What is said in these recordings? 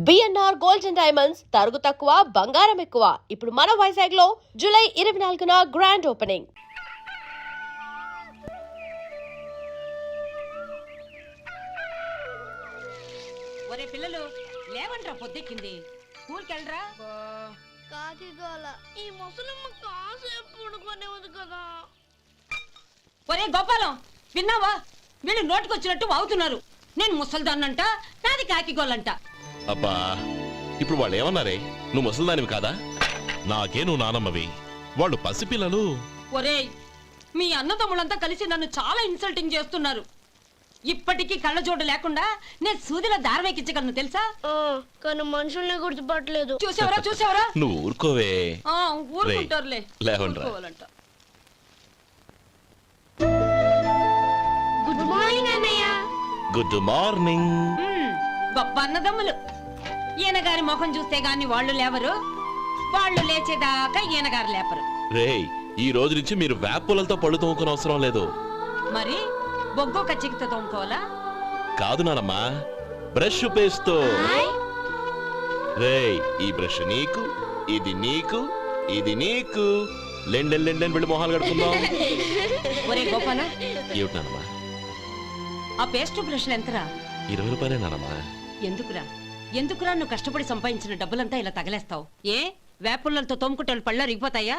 BNR gold and diamonds తరుగు తక్కువ బంగారం ఎక్కువ. ఇప్పుడు మన వైజాగ్ లో జూలై 24న గ్రాండ్ ఓపెనింగ్. ఒరే పిల్లలు లేవంట్రా, పొద్దెక్కింది. స్కూల్కి వెళ్ళరా. కాకిగోల ఈ ముసలమ్మ కాసేపు పడుకునే ఉంది కదా. ఒరే గోపాలం, విన్నావా? వీళ్ళు నోటికొచ్చినట్టు వాగుతున్నారు. నేను ముసల్దాన్నంట, నాది కాకిగోలంట. అబ్బా, ఇప్పుడు వాళ్ళు ఏమన్నారే? నువ్వు ముసల్దానివి కాదా? నాకే నువ్వు నానమ్మవి, వాళ్ళు పసిపిల్లలు. ఒరే, మీ అన్నదమ్ములంతా కలిసి నన్ను చాలా ఇన్సల్టింగ్ చేస్తున్నారు. ఇప్పటికీ కళ్ళజోడు లేకుండా నేను సూదిలో దారవేకించగలను తెలుసా? కానీ మనుషుల్ని గుర్తుపట్టలేదు. చూసావరా? నువ్వు ఊరుకోవే. ఊరుకుంటారులే. లేవండ్రా. గుడ్ మార్నింగ్ అన్నయ్య. Good morning. గొప్ప అన్నదమ్ములు. ఈయనగారి ముఖం చూస్తే గాని వాళ్ళు లేవరు, వాళ్ళు లేచేదాకా ఈయనగారు లేపరు. రేయ్, ఈ రోజు నుంచి మీరు వేపులతో పళ్ళు తోముకునే అవసరం లేదు. మరి బొగ్గో కచ్చికితో తోముకోవాలా? కాదు నానమ్మా, బ్రష్ పేస్తో. రేయ్, ఈ బ్రష్ నీకు, ఇది నీకు, ఇది నీకు. లెండెన్ వెళ్ళి మొహాలు కడుకుందాం. ఒరే గోపాల, ఏమిటి నానమ్మా? ఆ పేస్ట్ బ్రష్లు ఎంతరా? 20 రూపాయలే నానమ్మా. ఎందుకురా నువ్వు కష్టపడి సంపాదించిన డబ్బులంతా ఇలా తగలేస్తావు? ఏ వేపుల్లలతో తోముకుంటే పళ్ళు అరిగిపోతాయా?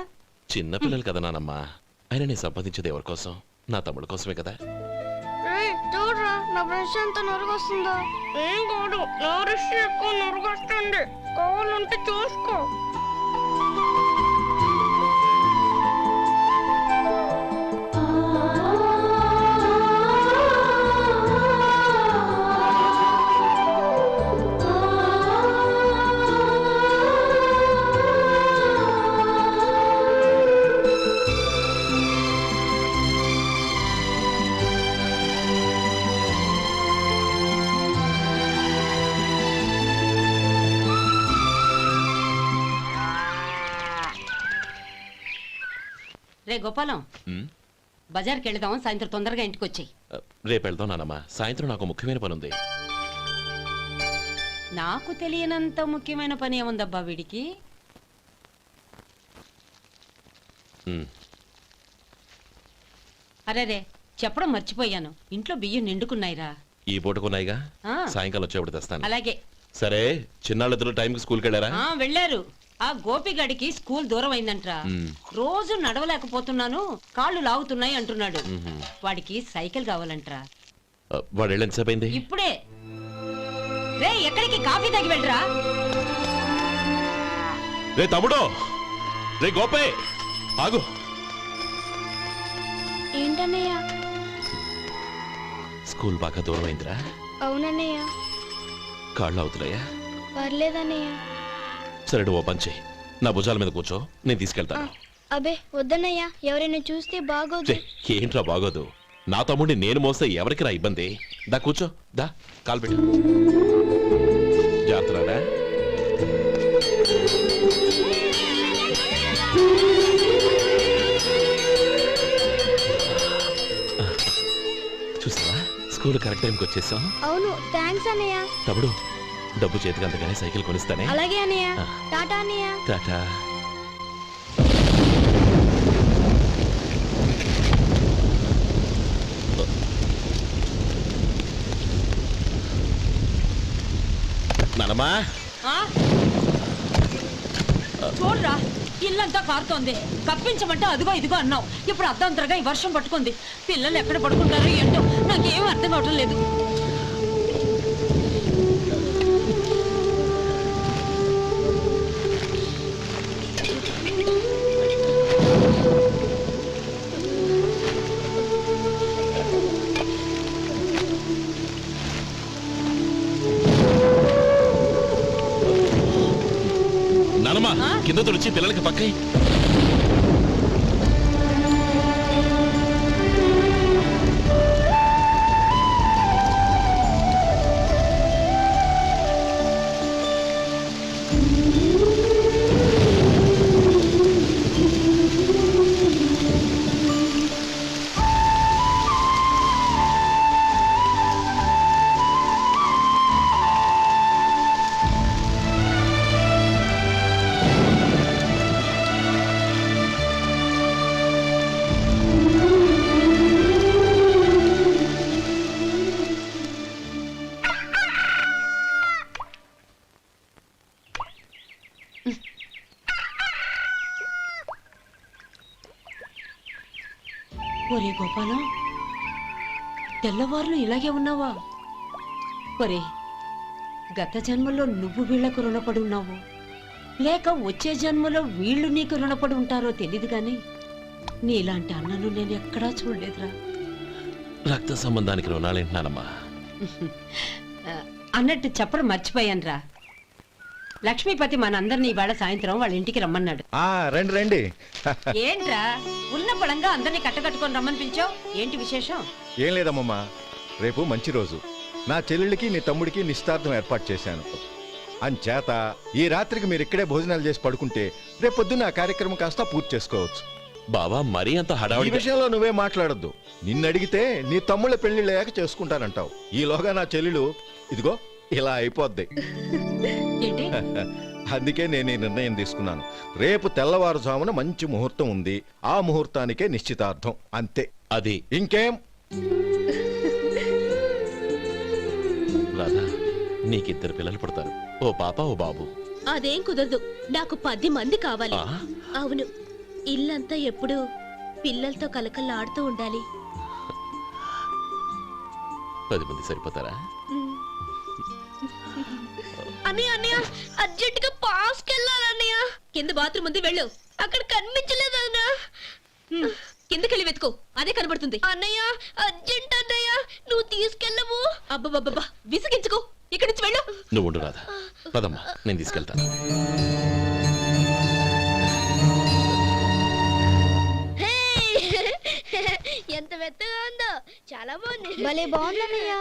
చిన్న పిల్లలు కదా నానమ్మా. ఆయన నేను సంపాదించేది ఎవరి కోసం? నా తమ్ముడు కోసమే కదా. చూడరా, నా బ్రష్ ఎంత నొరుగొస్తుందో. ఏం కాదు, నా బ్రష్ ఎక్కువ నొరుగొస్తుంది. కావాలంటే చూసుకో. రే గోపాలం, బజార్కి వెళదాం. సాయంత్రం తొందరగా ఇంటికి వచ్చాయి. రేపు వెళ్దాం నానమ్మా. సాయంత్రం నాకు ముఖ్యమైన పని ఉంది. నాకు తెలియనంత ముఖ్యమైన పని ఏముందబ్బా వీడికి? అరే చెప్పడం మర్చిపోయాను, ఇంట్లో బియ్యం నిండుకున్నాయిరా. ఈ పూటకున్నాయిగా, సాయంకాలం వచ్చేప్పుడు తెస్తాను. అలాగే. సరే, చిన్నాళ్ళిద్దరు టైంకి స్కూల్కి వెళ్ళారా? వెళ్ళారు. ఆ గోపిగడికి స్కూల్ దూరం అయిందంట్రా. రోజు నడవలేకపోతున్నాను, కాళ్ళు లాగుతున్నాయి అంటున్నాడు. వాడికి సైకిల్ కావాలంట్రా. వాడు వెళ్ళి ఎంతసేపు అయింది? ఇప్పుడే. రే, ఎక్కడికి? కాఫీ తాగి వెళ్ళరా. రే తమ్ముడు, రే గోపే, ఆగు. ఏంటన్నయ్య? స్కూల్ బాగా దూరం అయిందిరా. అవునన్నయ్య. కాళ్ళు అవుతున్నాయా? పర్లేదన్నయ్య. సరే, ఓ పని చెయ్యి, నా భుజాల మీద కూర్చో, నేను తీసుకెళ్తాను. అబే వద్దన్నయ్య, ఎవరైనా చూస్తే బాగోదు. ఏంట్రా బాగోదు? నా తమ్ముడిని నేను మోస్తే ఎవరికి రా ఇబ్బంది? దా కూర్చో, దా కాలు పెట్టు. జాగ్రత్తరా. చూసావా, స్కూల్ కరెక్ట్ టైంకి వచ్చేసాం. అవును, థ్యాంక్స్ అన్నయ్య. తమ్ముడు, డబ్బు చేతికి అంతగానే సైకిల్ కొనిస్తానే. అలాగే అన్నయ్య. టాటా అన్నయ్య. టాటా. నానమ్మా, చూడరా, ఇల్లంతా కారుతోంది. కప్పించమంటే అదిగో ఇదిగో అన్నావు, ఇప్పుడు అర్ధంతరగా ఈ వర్షం పట్టుకుంది. పిల్లలు ఎక్కడ పడుకుంటారో ఏంటో నాకేం అర్థం కావటం లేదు. నానమ్మా, కింద తుడిచి పిల్లలకి పక్కై. ఒరే గోపాలం, తెల్లవారులు ఇలాగే ఉన్నావా? ఒరే, గత జన్మలో నువ్వు వీళ్లకు రుణపడి ఉన్నావు, లేక వచ్చే జన్మలో వీళ్ళు నీకు రుణపడి ఉంటారో తెలీదు గాని నీలాంటి అన్నను నేను ఎక్కడా చూడలేదురా. రక్త సంబంధానికి రుణాలేంటున్నానమ్మా. అన్నట్టు చెప్పడం మర్చిపోయానురా. లక్ష్మీపతి మనందరినీ ఇవాళ సాయంత్రం వాళ్ళ ఇంటికి రమ్మన్నాడు. రండి రండి. ఏంట్రా ఉన్న పడంగా అందరినీ కట్టకట్టుకొని రమ్మని పిలిచావు? ఏంటి విశేషం? ఏం లేదమ్మమ్మా, రేపు మంచి రోజు. నా చెల్లెళ్ళకి నీ తమ్ముడికి నిశ్చితార్థం ఏర్పాటు చేశాను. అంచేత ఈ రాత్రికి మీరు ఇక్కడే భోజనాలు చేసి పడుకుంటే రేపు పొద్దున్న ఆ కార్యక్రమం కాస్త పూర్తి చేసుకోవచ్చు. బావా మరీ అంత ఈ హడావుడి విషయంలో నువ్వే మాట్లాడొద్దు. నిన్ను అడిగితే నీ తమ్ముళ్ళ పెళ్లిళ్ళయ్యాక చేసుకుంటానంటావు. ఈలోగా నా చెల్లెలు ఇదిగో ఇలా అయిపోద్ది. ఏంటి? అందుకే నేను ఈ నిర్ణయం తీసుకున్నాను. రేపు తెల్లవారుజామున మంచి ముహూర్తం ఉంది. ఆ ముహూర్తానికే నిశ్చితార్థం, అంతే. అది ఇంకేం? రాధా, నీకిద్దరు పిల్లలు పుడతారు, ఓ పాప ఓ బాబు. అదేం కుదరదు, నాకు 10 మంది కావాలి. ఆ? అవును, ఇల్లంతా ఎప్పుడు పిల్లలతో కలకల్లాడుతూ ఉండాలి. 10 మంది సరిపోతారా? అన్నయ్య అన్నయ్య, అర్జెంట్ గా పాస్కి వెళ్ళాలన్నయ్య. కింద బాత్రూమ్ ఉంది, వెళ్ళు. అక్కడ కనిపించలేదు అన్న. కిందకెళ్ళి వెతుకో, అదే కనబడుతుంది. అన్నయ్య అర్జెంట్ అన్నయ్య, నువ్వు తీసుకెళ్ళవు. అబ్బబ్బబ్బా, విసిగించుకో, ఇక్కడి నుంచి వెళ్ళు. నువ్వు ఉండు రాధా, పదమ్మా నేను తీసుకెళ్తాను. ఎంత మెత్తగా ఉందో, చాలా బాగుంది. భలే బాగుంది అన్నయ్య.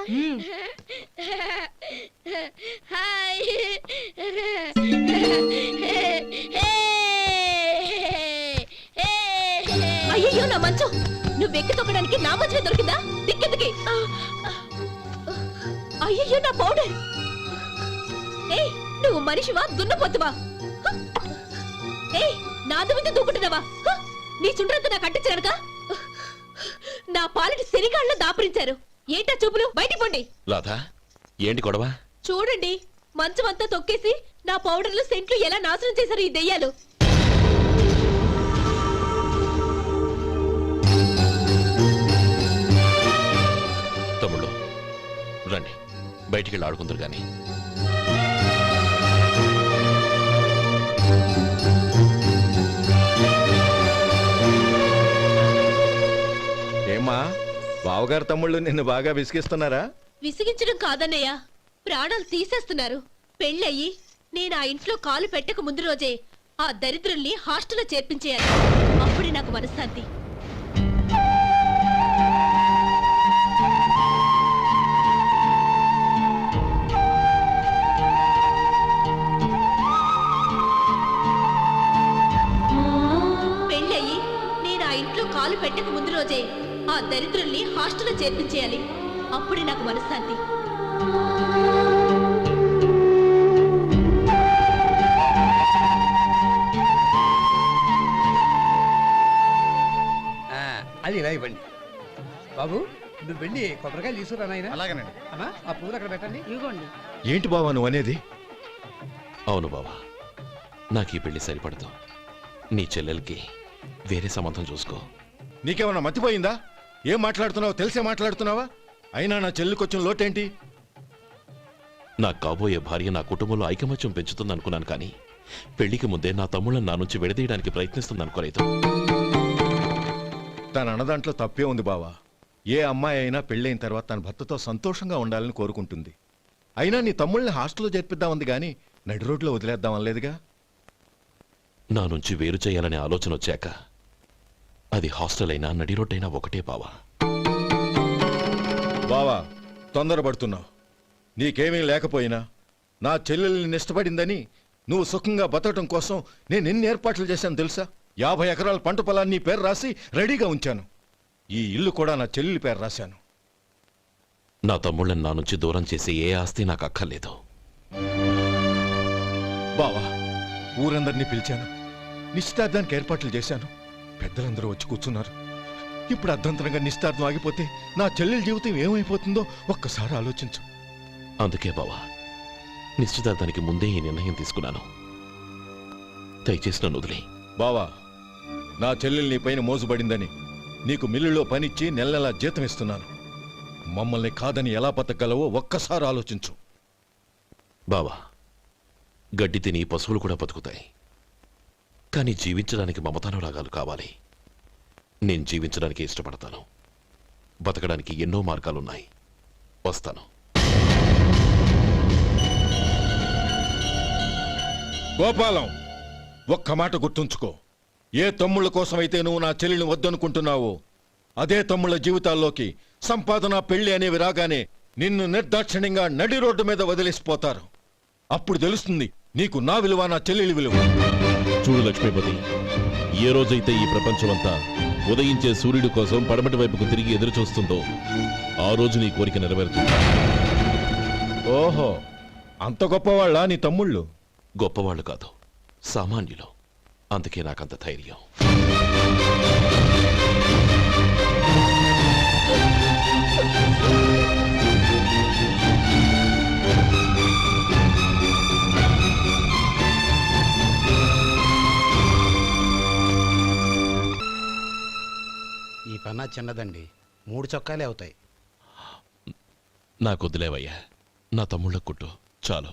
హాయ్. అయ్యో నా మంచం, నువ్వు ఎక్కి తొక్కడానికి నా మంచమే దొరికిందా? దిక్కెందుకి? అయ్యో నా పౌడర్. ఏయ్, నువ్వు మనిషివా దున్నపోతువా? ఏయ్, నాదు మీద దూకుంటున్నావా? నీ చుండ్రంతా నాకు అంటించగలక? నా పాలిటి శనిగాళ్ళ దాపరించారు. ఏంటా చూపులు? బయటికి పోండి. రాధా, ఏంటి గొడవ? చూడండి, మంచం అంతా తొక్కేసి నా పౌడర్లు సెంట్లు ఎలా నాశనం చేశారు ఈ దెయ్యాలు. తమ్ముళ్ళు రండి, బయటికి వెళ్ళి ఆడుకుందరు గాని. ఏమ్మా, బావగారు తమ్ముళ్ళు నిన్ను బాగా విసిగిస్తున్నారా? విసిగించడం కాదన్నయ్య, ప్రాణాలు తీసేస్తున్నారు. పెళ్ళయి నేను ఆ ఇంట్లో కాలు పెట్టక ముందు రోజే ఆ దరిద్రుల్ని హాస్టల్లో చేర్పించేయాలి. అప్పుడే నాకు మనశ్శాంతి. పెళ్ళయి నేను ఆ ఇంట్లో కాలు పెట్టక ముందు రోజే ఆ దరిద్రుల్ని హాస్టల్లో చేర్పించేయాలి. అప్పుడే నాకు మనశ్శాంతి. అది ఇలా ఇవ్వండి బాబు. నువ్వు వెళ్ళి కొబ్బరికాయలు తీసుకురా నాయన. అలాగేనండి. అమ్మా, ఆ పూలు అక్కడ పెట్టండి. ఇవ్వండి. ఏంటి బావా నువ్వు అనేది? అవును బావా, నాకు ఈ పెళ్లి సరిపడదు. నీ చెల్లెలకి వేరే సంబంధం చూసుకో. నీకేమన్నా మతిపోయిందా? ఏం మాట్లాడుతున్నావో తెలిసే మాట్లాడుతున్నావా? అయినా నా చెల్లికొచ్చిన లోటేంటి? నా కాబోయే భార్య నా కుటుంబంలో ఐకమత్యం పెంచుతుంది అనుకున్నాను, కానీ పెళ్లికి ముందే నా తమ్ముళ్ళని నా నుంచి విడదీయడానికి ప్రయత్నిస్తుంది అనుకోలేదు. తన అన్నదాంట్లో తప్పే ఉంది బావా. ఏ అమ్మాయి అయినా పెళ్ళైన తర్వాత తన భర్తతో సంతోషంగా ఉండాలని కోరుకుంటుంది. అయినా నీ తమ్ముళ్ళని హాస్టల్లో చేర్పిద్దామంది గాని నడి రోడ్లో వదిలేద్దాం అనలేదుగా. నా నుంచి వేరు చేయాలనే ఆలోచన వచ్చాక అది హాస్టల్ అయినా నడి రోడ్డైనా ఒకటే బావా. బావా, తొందరపడుతున్నావు. నీకేమీ లేకపోయినా నా చెల్లెల్ని ఇష్టపడిందని నువ్వు సుఖంగా బతకటం కోసం నేను ఎన్ని ఏర్పాట్లు చేశాను తెలుసా? 50 ఎకరాల పంట పొలాన్ని నీ పేరు రాసి రెడీగా ఉంచాను. ఈ ఇల్లు కూడా నా చెల్లెలి పేరు రాశాను. నా తమ్ముళ్ళని నా నుంచి దూరం చేసే ఏ ఆస్తి నాకు అక్కర్లేదు. బావా, ఊరందరినీ పిలిచాను. నిశ్చితార్థానికి ఏర్పాట్లు చేశాను. పెద్దలందరూ వచ్చి కూర్చున్నారు. ఇప్పుడు అర్ధంతరంగా నిశ్చితార్థం ఆగిపోతే నా చెల్లెలి జీవితం ఏమైపోతుందో ఒక్కసారి ఆలోచించు. అందుకే బావా, నిశ్చితార్థానికి ముందే ఈ నిర్ణయం తీసుకున్నాను. దయచేసి నన్ను వదిలే. బావా, నా చెల్లెలు నీ పైన మోసుబడిందని నీకు మిల్లులో పనిచ్చి నెల నెలా జీతం ఇస్తున్నాను. మమ్మల్ని కాదని ఎలా బతకగలవో ఒక్కసారి ఆలోచించు. బావా, గడ్డి తిని పశువులు కూడా బతుకుతాయి. కానీ జీవించడానికి మమతానురాగాలు కావాలి. నేను జీవించడానికి ఇష్టపడతాను. బతకడానికి ఎన్నో మార్గాలున్నాయి. వస్తాను. గోపాలం, ఒక్క మాట గుర్తుంచుకో. ఏ తమ్ముళ్ళ కోసమైతే నువ్వు నా చెల్లిని వద్దనుకుంటున్నావో అదే తమ్ముళ్ళ జీవితాల్లోకి సంపాదన, పెళ్లి అనేవి రాగానే నిన్ను నిర్దాక్షిణ్యంగా నడి రోడ్డు మీద వదిలేసిపోతారు. అప్పుడు తెలుస్తుంది నీకు నా విలువ, నా చెల్లెలి విలువ. చూడు లక్ష్మీపతి, ఏ రోజైతే ఈ ప్రపంచమంతా ఉదయించే సూర్యుడి కోసం పడమటి వైపుకు తిరిగి ఎదురు చూస్తుందో ఆ రోజు నీ కోరిక నెరవేరుతుంది. ఓహో, అంత గొప్పవాళ్ళ నీ తమ్ముళ్ళు? గొప్పవాళ్ళు కాదు, సామాన్యులు. అందుకే నాకంత ధైర్యం. ఈ పన్నా చిన్నదండి, 3 చొక్కాలే అవుతాయి. నాకు వదిలేవయ్యా, నా తమ్ముళ్ళ కుట్టు చాలు.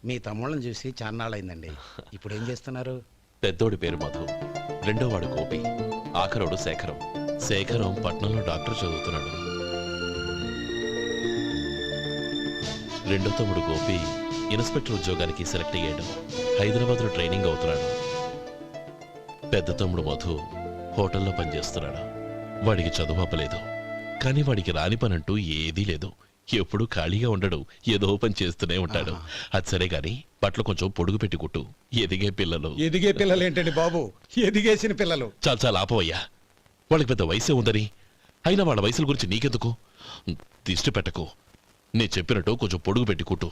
మీ తమ్ముళ్ళని చూసి చాన్నాళ్ళైందండి. ఇప్పుడు ఏం చేస్తున్నారు? పెద్దోడి పేరు మధు, రెండోవాడు గోపి, ఆఖరోడు శేఖరం. శేఖరం పట్నంలో డాక్టర్ చదువుతున్నాడు. రెండో తమ్ముడు గోపి ఇన్స్పెక్టర్ ఉద్యోగానికి సెలెక్ట్ అయ్యాడు. హైదరాబాద్లో ట్రైనింగ్ అవుతున్నాడు. పెద్ద తమ్ముడు మధు హోటల్లో పనిచేస్తున్నాడు. వాడికి చదువు అప్పలేదు, కానీ వాడికి రాని పనంటూ ఏదీ లేదు. ఎప్పుడూ ఖాళీగా ఉండడు, ఏదో పని చేస్తూనే ఉంటాడు. అది సరే గాని బట్టలు కొంచెం పొడుగు పెట్టి కుట్టు. ఎదిగే పిల్లలు. ఎదిగే పిల్లలు ఏంటండి బాబు, ఎదిగేసిన పిల్లలు. చాలా చాలా ఆపవయ్యా, వాళ్ళకి పెద్ద వయసే ఉందని. అయినా వాళ్ళ వయసుల గురించి నీకెందుకు? దిష్టి పెట్టకు. నేను చెప్పినట్టు కొంచెం పొడుగు పెట్టి కుట్టు.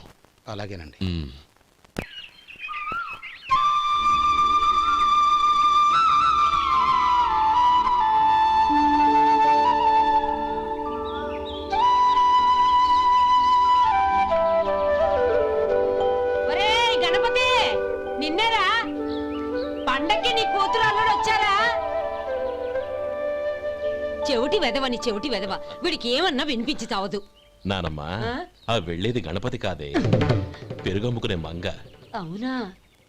అలాగేనండి. ఒరేయ్ గణపతి, నిన్నేరా? పండక్కి నీ కూతురు అల్లుడు వచ్చారా? చెవిటి వెదవని చెవిటి వెదవ, వీడికి ఏమన్నా వినిపించి చావదు. నానమ్మా, ఆ వెళ్ళేది గణపతి కాదే, పెరుగమ్ముకునే మంగ. అవునా?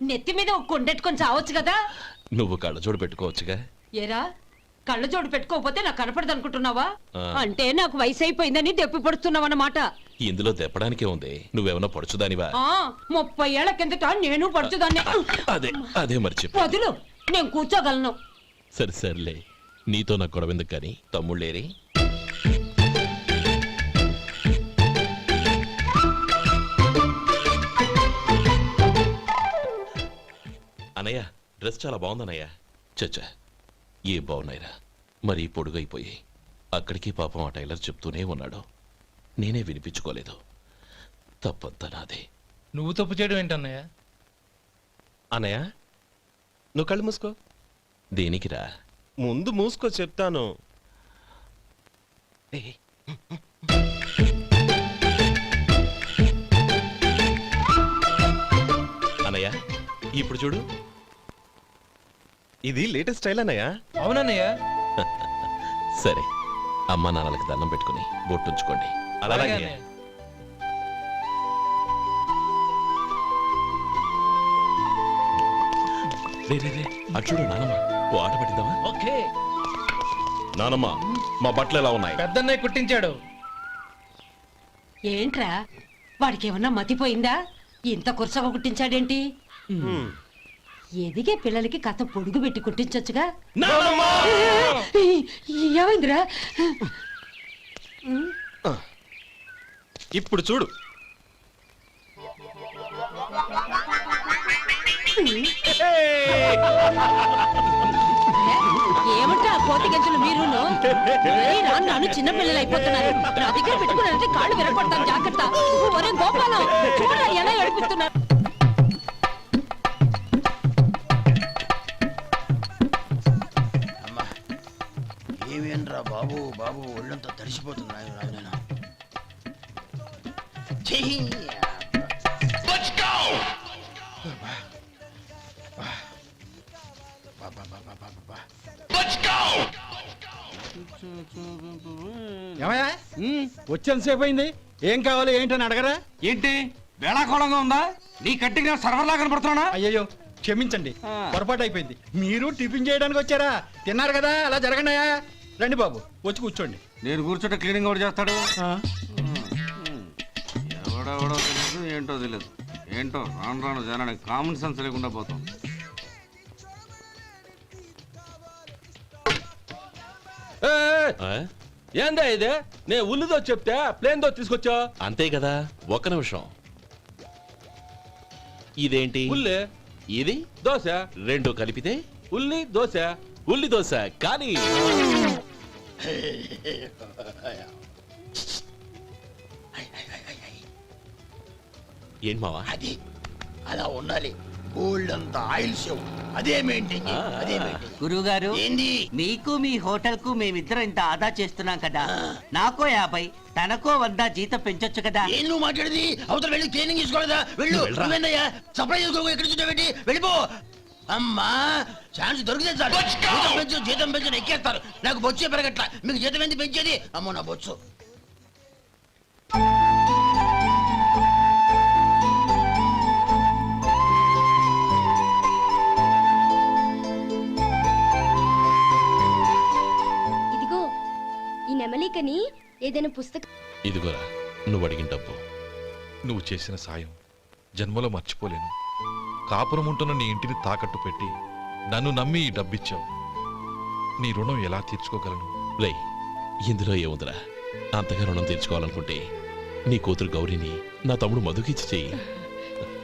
నెత్తి మీద ఒక కొండెట్టుకొని చావచ్చు కదా. నువ్వు కళ్ళజోడు పెట్టుకోవచ్చుగా. ఏరా, కళ్ళజోడు పెట్టుకోకపోతే నాకు కనపడదు అనుకుంటున్నావా? ఆ. అంటే నాకు వయసు అయిపోయిందని దెప్పి పడుతున్నావన్నమాట. ఇందులో దెప్పడానికే ఉంది. నువ్వేమన్నా పడుచుదానివా? 30 ఏళ్ల కిందట నేను పడుచుదాన్ని. అదే అదే మరి చెప్పు. వదులు, నేను కూర్చోగలను. సరే సర్లే, నీతో నాకు గొడవెందుకు కానీ. తమ్ముళ్ళేరి? అనయ్య, డ్రెస్ చాలా బాగుందన్నయ్య. చచ్చా, ఏ బాగున్నాయిరా, మరీ పొడుగైపోయి. అక్కడికి పాపం ఆ టైలర్ చెప్తూనే ఉన్నాడు, నేనే వినిపించుకోలేదు. తప్పంతా నాదే. నువ్వు తప్పు చేయడం ఏంటన్నయ్య? అన్నయ్య, నువ్వు కళ్ళు మూసుకో. దేనికిరా? ముందు మూసుకో చెప్తాను. అనయ్య, ఇప్పుడు చూడు. ఇది లేటెస్ట్ స్టైల్ అన్నయ్య. అవునన్నయ్య. సరే, అమ్మా నాన్నలకి దండం పెట్టుకుని బొట్టుంచుకోండి. అలాగే అలాగే. అన్నయ్య. రే రే రే, అటు చూడు నానమ్మ, ఓ ఆట పట్టిద్దామా? ఓకే. నానమ్మ, మా బట్టలు ఎలా ఉన్నాయి? పెద్దన్నయ్య కుట్టించాడు. ఏంట్రా, వాడికి ఏమన్నా మతిపోయిందా? ఇంత కుర్చగా కుట్టించాడేంటి? ఎదిగే పిల్లలకి కథ పొడుగు పెట్టి కుట్టించొచ్చుగా. ఏమైందిరా? ఇప్పుడు చూడు. ఏమంటా కోతి గంజలు మీరును? నన్ను చిన్న పిల్లలు అయిపోతున్నారు. నా దగ్గర పెట్టుకున్నారంటే కాళ్ళు విరగొడతాను, జాగ్రత్త. ఒరే గోపాలం, చూడరా ఎలా ఏడిపిస్తున్నారు. ఏమేంట్రా బాబు, బాబు ఒళ్ళంతా తడిసిపోతున్నాయి. రాజునైనా ఏమయ్యా వచ్చేంతసేపు అయింది, ఏం కావాలి ఏంటని అడగరా? ఏంటి వేళాకోళంగా ఉందా? నీ కట్టిగా సర్వర్లా కనపడుతున్నా? అయ్యయ్యో క్షమించండి, పొరపాటు అయిపోయింది. మీరు టిఫిన్ చేయడానికి వచ్చారా? తిన్నారు కదా, అలా జరగండియా. రండి బాబు, వచ్చి కూర్చోండి. నేను కూర్చుంటే క్లీనింగ్ కూడా చేస్తాడు. ఎవడెవడో తెలియదు, ఏంటో తెలియదు. ఏంటో రాను రాను జనానికి కామన్ సెన్స్ లేకుండా పోతాం. ఆ? ఏందా ఇది? నే ఉల్లిదో చెప్తే ప్లేన్ దో తీసుకొచ్చా. అంతే కదా, ఒక్క నిమిషం. ఇదేంటి? ఉల్లి ఇది దోశ, రెండు కలిపితే ఉల్లి దోశ. ఉల్లి దోశ. కానీ ఏంటి మావా? అది అలా ఉండాలి. గోల్డ్ అంత ఆయిల్ షో అదే మెయింటైన్ చేయి, అదే మెయింటైన్. గురువుగారు, ఏంది? మీకు మీ హోటల్ కు మేమిద్దరం ఇంత ఆదా చేస్తున్నాం కదా, నాకో 50 తనకో 100 జీతం పెంచొచ్చు కదా. ఏం నువ్వు మాట్లాడేది? అవతల వెళ్ళి ట్రైనింగ్ తీసుకోలేదా? వెళ్ళు. నువ్వేందయ్యా సప్లై చేసుకో, ఎక్కడ చూడబెట్టి వెళ్ళిపో. అమ్మా ఛాన్స్ దొరికితే చాలు. జీతం పెంచు ఎక్కేస్తారు. నాకు బొచ్చే పెరగట్ల, మీకు జీతం ఎందుకు పెంచేది? అమ్మో నా బొచ్చు. ఇదిగో ఈ నెమలికని ఏదైనా పుస్తకం. ఇదిగోరా, నువ్వు అడిగిన డబ్బు. నువ్వు చేసిన సాయం జన్మలో మర్చిపోలేను. కాపురం ఉంటున్న నీ ఇంటిని తాకట్టు పెట్టి నన్ను నమ్మి ఈ డబ్బిచ్చావు. నీ రుణం ఎలా తీర్చుకోగలను? రే, ఇందులో ఏముందిరా? అంతగా రుణం తీర్చుకోవాలనుకుంటే నీ కూతురు గౌరీని నా తమ్ముడు మధుకిచ్చి చెయ్యి.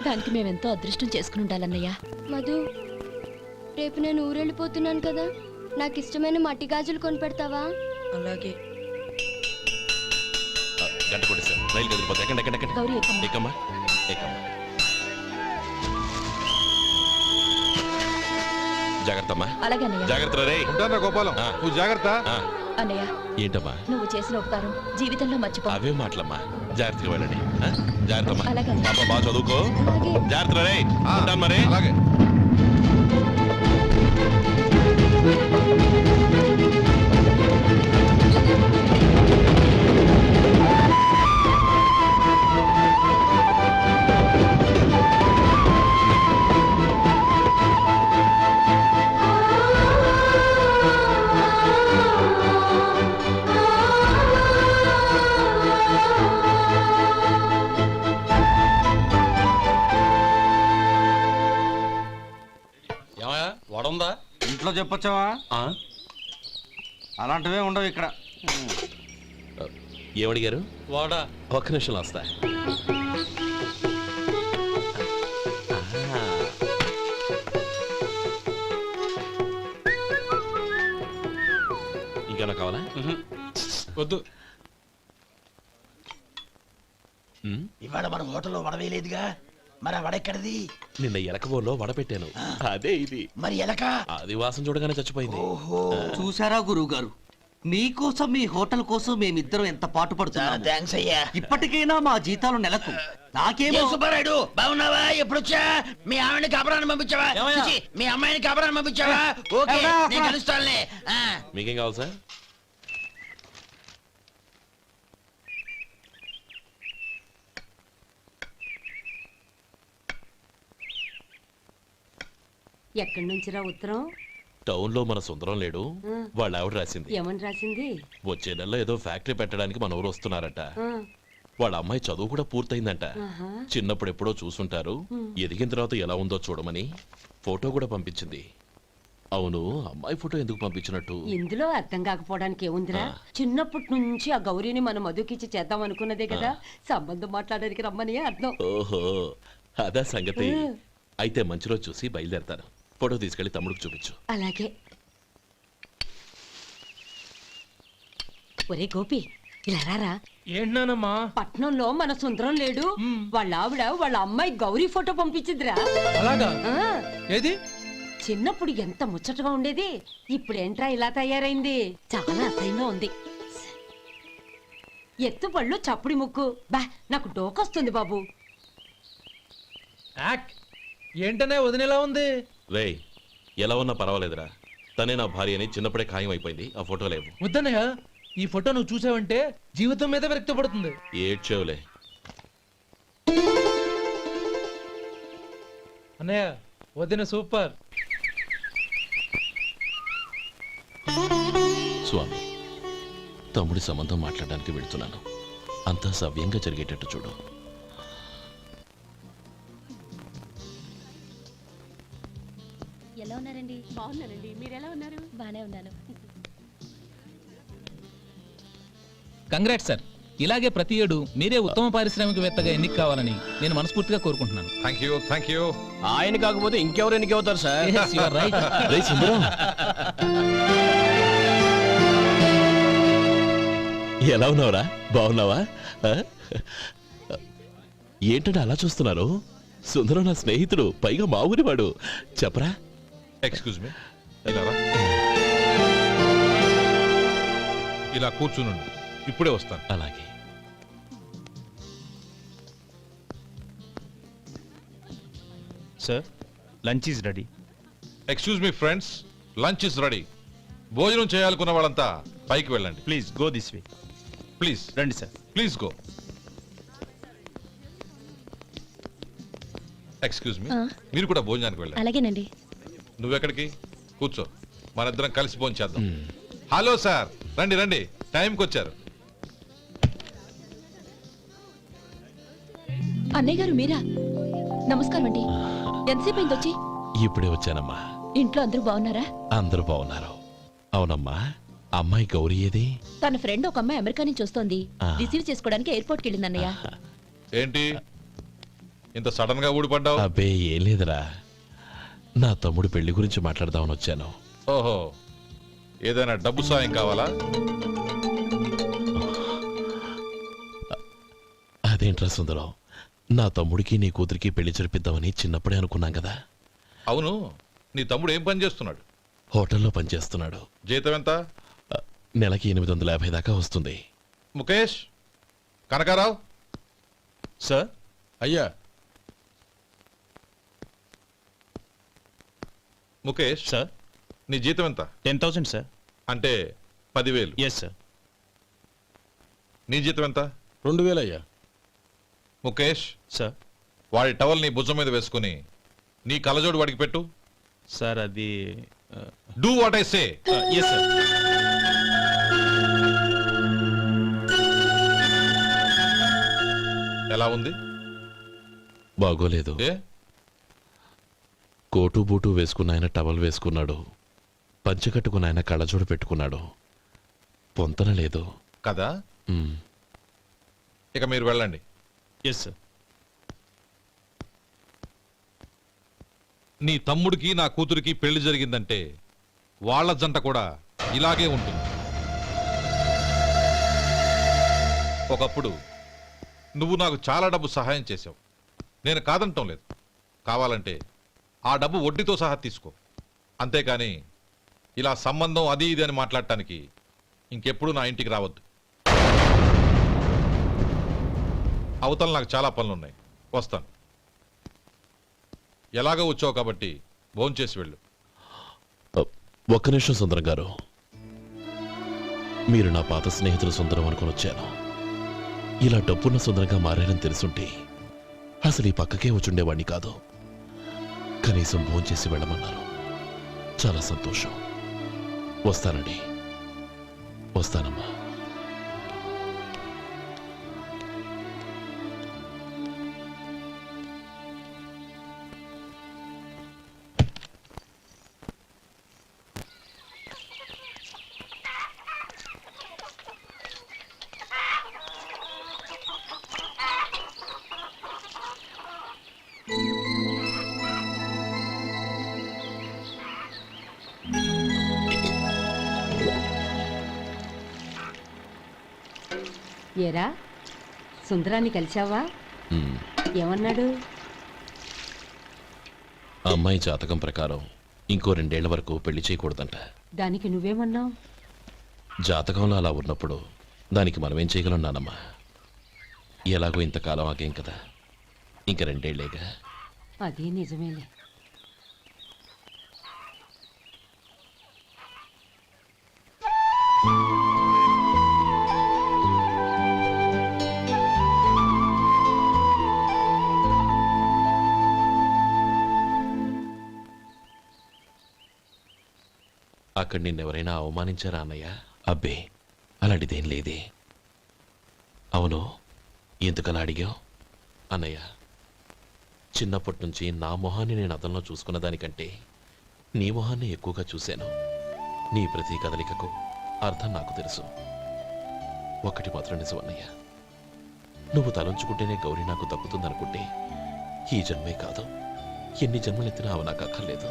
దానికి మేమెంతో అదృష్టం చేసుకుని ఉండాలన్నయ్య. మధు, రేపు నేను ఊరెళ్ళిపోతున్నాను కదా, నాకు ఇష్టమైన మట్టి గాజులు కొనిపెడతావా? అలాగే. గంట కొట్టేశాను, రైలు కదిలిపోతే. ఎక్కండి ఎక్కండి ఎక్కండి. గౌరీ ఎక్కమ్మా. ఎక్కమ్మా ఎక్కమ్మా. జాగ్రత్త అమ్మా. అలాగే అన్నయ్య. జాగ్రత్త రే. ఉంటానా గోపాలం, ఆ. నువ్వు జాగ్రత్త. ఆ, అన్నయ్య, ఏంటమ్మా? నువ్వు చేసిన ఉపకారం జీవితంలో మర్చిపో. అవే మాటలమ్మా. జాగ్రత్తగా వెళ్ళండి. ఆ? జాగ్రత్తమ్మా. అలాగే. పాప బాగా చదువుకో. అలాగే. జాగ్రత్త రే. ఆ, ఉంటాను మరి. అలాగే. ఏమయ్యా వడుందా? ఇంట్లో చెప్పొచ్చావా? అలాంటివే ఉండవు ఇక్కడ. ఏమడిగారు? వాడా ఒక్క నిమిషంలో వస్తా. ఇంకేమైనా కావాలా? వద్దు. ఉమ్, ఇవాళ మన హోటల్లో వడవేయలేదుగా, మరి ఆ వడెక్కడిది? నిన్న ఎలకబోల్లో వడ పెట్టాను. అదే ఇది. మరి ఎలక? అది వాసన చూడగానే చచ్చిపోయింది. ఓహో, చూసారా గురువు గారు, మీకోసం మీ హోటల్ కోసం మేమిద్దరం ఎంత పాటు పడుతున్నాము. థ్యాంక్స్ అయ్యా. ఇప్పటికైనా మా జీతాలు నెలకు నాకేమో. ఏ సుబ్బారాయుడు, బాగున్నావా? ఎప్పుడొచ్చా? మీ ఆవిడని కాపురాన్ని పంపించావా? చిచి, మీ అమ్మాయిని కాపురాన్ని పంపించావా? ఓకే, నేను కలుస్తానులే. మీకేం కావాలి సార్? ఎక్కడి నుంచిరా ఉత్తరం? టౌన్ లో మన సుందరం లేడు, వాళ్ళ ఆవిడ రాసింది. ఏమని రాసింది? వచ్చే నెలలో ఏదో ఫ్యాక్టరీ పెట్టడానికి మన ఊరు వస్తున్నారట. ఆ, వాళ్ళ అమ్మాయి చదువు కూడా పూర్తయిందంట. ఆహా. చిన్నప్పుడు ఎప్పుడో చూసుంటారు, ఎదిగిన తర్వాత ఎలా ఉందో చూడమని ఫోటో కూడా పంపించింది. అవును, అమ్మాయి ఫోటో ఎందుకు పంపించినట్టు? ఇందులో అర్థం కాకపోవడానికి ఏముందిరా? చిన్నప్పటి నుంచి ఆ గౌరీని మనం మధుకిచ్చి చేద్దాం అనుకున్నదే కదా, సంబంధం మాట్లాడడానికి రమ్మని అర్థం. ఓహో, అదా సంగతి. అయితే మంచి రోజు చూసి బయలుదేరతాను. ఫోటో తీసుకెళ్లి తమ్ముడికి చూపించు. అలాగే. ఒరే గోపి, ఇలా రారా. ఏంటన్నానమ్మా? పట్నంలో మన సుందరం లేడు, వాళ్ళ ఆవిడ వాళ్ళ అమ్మాయి గౌరీ ఫోటో పంపించిందిరా. అలాగా? ఆ, ఏది? చిన్నప్పుడు ఎంత ముచ్చటగా ఉండేది, ఇప్పుడేంట్రా ఇలా తయారైంది? చాలా అసహ్యంగా ఉంది. ఎత్తుపళ్ళు చప్పుడి ముక్కు, బా నాకు డోకొస్తుంది బాబు. యాక్ ఏంటనే వదినేలా ఉంది? రేయ్, ఎలా ఉన్నా పర్వాలేదురా. తనే నా భార్య అని చిన్నప్పుడే ఖాయం అయిపోయింది. ఆ ఫోటో లేవు. వద్దన్నయ్య, ఈ ఫోటో నువ్వు చూసావంటే జీవితం మీద విరక్తి పడుతుంది. ఏడ్చేవులే. అన్నయ్య వదిన సూపర్. స్వామి, తమ్ముడి సంబంధం మాట్లాడడానికి వెళ్తున్నాను. అంతా సవ్యంగా జరిగేటట్టు చూడు. ఎలా ఉన్నారండి? బాగున్నానండి. మీరు ఎలా ఉన్నారు? బానే ఉన్నాను. Congrats sir. ఇలాగే ప్రతి ఏడు మీరే ఉత్తమ పారిశ్రామికవేత్తగా ఎన్నిక కావాలని నేను మనస్ఫూర్తిగా కోరుకుంటున్నాను. Thank you. ఆయన కాకపోతే ఇంకెవరు ఎన్నిక అవుతారు sir? Yes, you are right. రేయ్ సుందరం, ఎలా ఉన్నావురా? బాగున్నావా? ఆ? ఏంటంటే అలా చూస్తున్నారు? సుందరం నా స్నేహితుడు, పైగా మా ఊరివాడు. చెప్పరా? ఎక్స్క్యూజ్ మీ, ఇలా కూర్చునుండు, ఇప్పుడే వస్తాను. అలాగే. Sir, lunch is ready. Excuse me friends, lunch is ready. భోజనం చేయాలనుకున్న వాళ్ళంతా పైకి వెళ్ళండి. Please go this way. Please రండి sir. Please go. Excuse me, మీరు కూడా భోజనానికి వెళ్ళండి. అలాగేనండి. నువ్వెక్కడికి? కూర్చో, మనిద్దరం కలిసి భోజనం చేద్దాం. హలో సార్, రండి రండి, టైంకి వచ్చారు. అన్నయ్య గారు మీరా? నమస్కారం అండి. ఎంతసేపు అయింది వచ్చి? ఇప్పుడే వచ్చానమ్మా. ఇంట్లో అందరూ బాగున్నారా? అందరూ బాగున్నారు. అవునమ్మా, అమ్మాయి గౌరీ ఏది? తన ఫ్రెండ్ ఒక అమ్మాయి అమెరికా నుంచి వస్తోంది. ఆ. రిసీవ్ చేసుకోవడానికి ఎయిర్పోర్ట్కి వెళ్ళింది అన్నయ్య. ఏంటి ఇంత సడన్ గా ఊడిపడ్డావు? అబ్బే ఏం లేదురా, నా తమ్ముడు పెళ్లి గురించి మాట్లాడదామని వచ్చాను. ఓహో, ఏదైనా డబ్బు సాయం కావాలా? అదేంట్రా సుందరం, నా తమ్ముడికి నీ కూతురికి పెళ్లి జరిపిద్దామని చిన్నప్పుడే అనుకున్నాం కదా. అవును, నీ తమ్ముడు ఏం పని చేస్తున్నాడు? హోటల్లో పనిచేస్తున్నాడు. జీతం ఎంత? నెలకి 850 దాకా వస్తుంది. ముఖేష్, కనకారావు. సార్. అయ్యా. ముఖేష్ సార్. నీ జీతం ఎంత? 10,000 సార్. అంటే 10,000. Yes sir. నీ జీతం ఎంత? 2,000 అయ్యా. ముఖేష్, సార్. వాడి టవల్ నీ భుజం మీద వేసుకుని నీ కలజోడు వాడికి పెట్టు. సార్ అది do what I say. Yes sir. ఎలా ఉంది? బాగోలేదు. ఏ? కోటు బూటు వేసుకున్న ఆయన టవల్ వేసుకున్నాడు, పంచె కట్టుకున్న ఆయన కళ్ళజోడు పెట్టుకున్నాడు. పొంతన లేదు కదా. ఉమ్. ఇక మీరు వెళ్ళండి. Yes sir. నీ తమ్ముడికి నా కూతురికి పెళ్లి జరిగిందంటే వాళ్ళ జంట కూడా ఇలాగే ఉంటుంది. ఒకప్పుడు నువ్వు నాకు చాలా డబ్బు సహాయం చేశావు, నేను కాదంటం లేదు. కావాలంటే ఆ డబ్బు వడ్డీతో సహా తీసుకో. అంతేకాని ఇలా సంబంధం అది ఇది అని మాట్లాడటానికి ఇంకెప్పుడు నా ఇంటికి రావద్దు. అవతల నాకు చాలా పనులున్నాయి, వస్తాను. ఎలాగో వచ్చావు కాబట్టి భోంచేసి వెళ్ళు. ఒక్క నిమిషం సుందరం గారు, మీరు నా పాత స్నేహితులు సుందరం అనుకుని వచ్చాను. ఇలా డబ్బున్న సుందరంగా మారారని తెలుసుంటే అసలు ఈ పక్కకే వచ్చుండేవాణ్ణి కాదు. కనీసం భోంచేసి వెళ్ళమన్నారు, చాలా సంతోషం. వస్తానండి. వస్తానమ్మా. ఏరా, సుందరాన్ని కలిశావా? ఉమ్. ఏమన్నాడు? ఆ అమ్మాయి జాతకం ప్రకారం ఇంకో 2 ఏళ్ల వరకు పెళ్లి చేయకూడదంట. దానికి నువ్వేమన్నావు? జాతకంలో అలా ఉన్నప్పుడు దానికి మనమేం చేయగలం నానమ్మా? ఎలాగో ఇంతకాలం ఆగేం కదా, ఇంక 2 ఏళ్లేగా. అది నిజమేలే. అక్కడ నిన్నెవరైనా అవమానించారా అన్నయ్య? అబ్బే, అలాంటిదేం లేదే. అవును, ఎందుకలా అడిగావు? అన్నయ్య, చిన్నప్పటి నుంచి నా మొహాన్ని నేను అద్దంలో చూసుకున్న దానికంటే నీ మొహాన్ని ఎక్కువగా చూశాను. నీ ప్రతి కదలికకు అర్థం నాకు తెలుసు. ఒకటి మాత్రం నిజం అన్నయ్య, నువ్వు తలంచుకుంటేనే గౌరీ నాకు దక్కుతుందనుకుంటే ఈ జన్మే కాదు, ఎన్ని జన్మలెత్తినా అవి నాకు అక్కర్లేదు.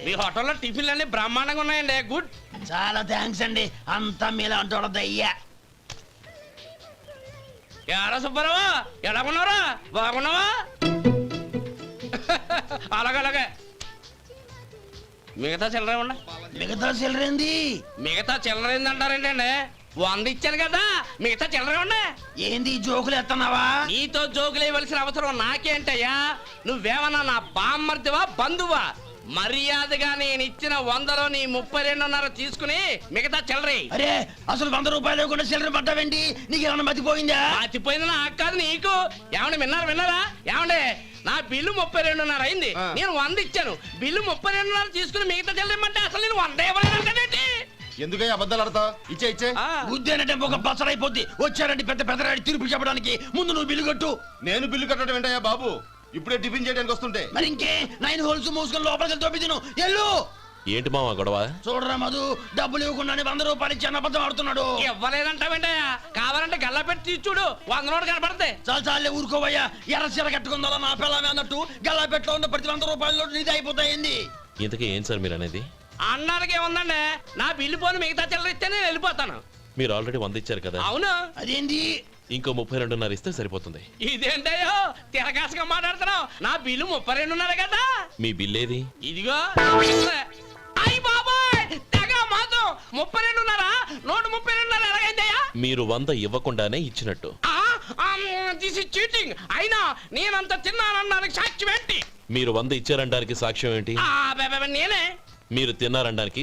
మీ హోటల్లో టిఫిన్లు అన్ని బ్రహ్మాండంగా ఉన్నాయండి. గుడ్, చాలా థ్యాంక్స్ అండి. అంతా మీలా అంటూ అయ్యా. ఎరా సుబ్బారావు, ఎలా ఉన్నారా? బాగున్నావా? అలాగే మిగతా చిల్లర ఉండ. మిగతా చిల్లరేంది? మిగతా చిల్లరేంది అంటారేంటండి? 100 ఇచ్చాను కదా, మిగతా చిల్లర ఉండే. ఏంది జోకులు ఎత్తన్నావా? నీతో జోకులు ఇవ్వాల్సిన అవసరం నాకేంటయ్యా? నువ్వేమన్నా నా బామ్మర్దివా, బంధువా? మర్యాదగా నేను ఇచ్చిన 100లో నీ 32.5 తీసుకుని మిగతా చిల్లరే. అరే, అసలు 100 రూపాయలు లేకుండా చిల్లర పడ్డావేంటి? నీకేమన్నా మతిపోయిందా? మతిపోయింది నాకు కాదు, నీకు. ఏమండి విన్నారా? ఏమండి, నా బిల్లు 32.5 అయింది. నేను 100 ఇచ్చాను. బిల్లు 32.5 తీసుకుని మిగతా చిల్లర ఇమ్మంటే అసలు నేను 100 ఇవ్వలేదంటే ఎందుకయ్యా అబద్ధాలు ఆడతా? ఇచ్చే ఉద్యానంటే ఒక బసరైపోద్ది. వచ్చారంటే పెద్ద పెద్దరాడి తీర్పు చెప్పడానికి ముందు నువ్వు బిల్లు కట్టు. నేను బిల్లు కట్టడం ఏంటయ్యా బాబు? ఇప్పుడే టిఫిన్ చేయడానికి వస్తుంటే. మరి ఇంకే 9 హోల్స్ మూసుకొని లోపలికి తోపి తిను. ఎల్లు. ఏంటి మావా గొడవ? చూడరా మధు, డబ్బులు ఇవ్వకుండానే 100 రూపాయలు ఇచ్చి అబద్ధం ఆడుతున్నాడు. ఇవ్వలేదంటావేంటయ్యా? కావాలంటే గల్లా పెట్టి తీసి చూడు, 100 నోటు కనపడతాయి. చాలే ఊరుకోవయ్యా. ఎర్ర చీర కట్టుకుందా నా పిల్లమే అన్నట్టు గల్లా పెట్టలో ఉన్న ప్రతి 100 రూపాయలు నీది అయిపోతాయింది. ఇంతకీ ఏం సార్ మీరు అనేది? అన్నానికి ఏముందండి, నా బిల్లు పోను మిగతా చిల్లర ఇస్తే నేను వెళ్ళిపోతాను. మీరు ఆల్రెడీ 100 ఇచ్చారు కదా. అవును. అదేంటి? ఇంకో 32.5 ఇస్తే సరిపోతుంది. ఇదేంటయ్యో తిరగాసుగా మాట్లాడుతున్నావు? నా బిల్లు 32.5 కదా. మీ బిల్ ఏది? ఇదిగో. అయ్య బాబాయ్, తెగ మాతో 32.5 నోటు 32.5 ఎలాగైందయ్యా? మీరు 100 ఇవ్వకుండానే ఇచ్చినట్టు. This is cheating. అయినా నేనంత తిన్నానన్నానికి సాక్ష్యం ఏంటి? మీరు 100 ఇచ్చారనడానికి సాక్ష్యం ఏంటి? నేనే. మీరు తిన్నారనడానికి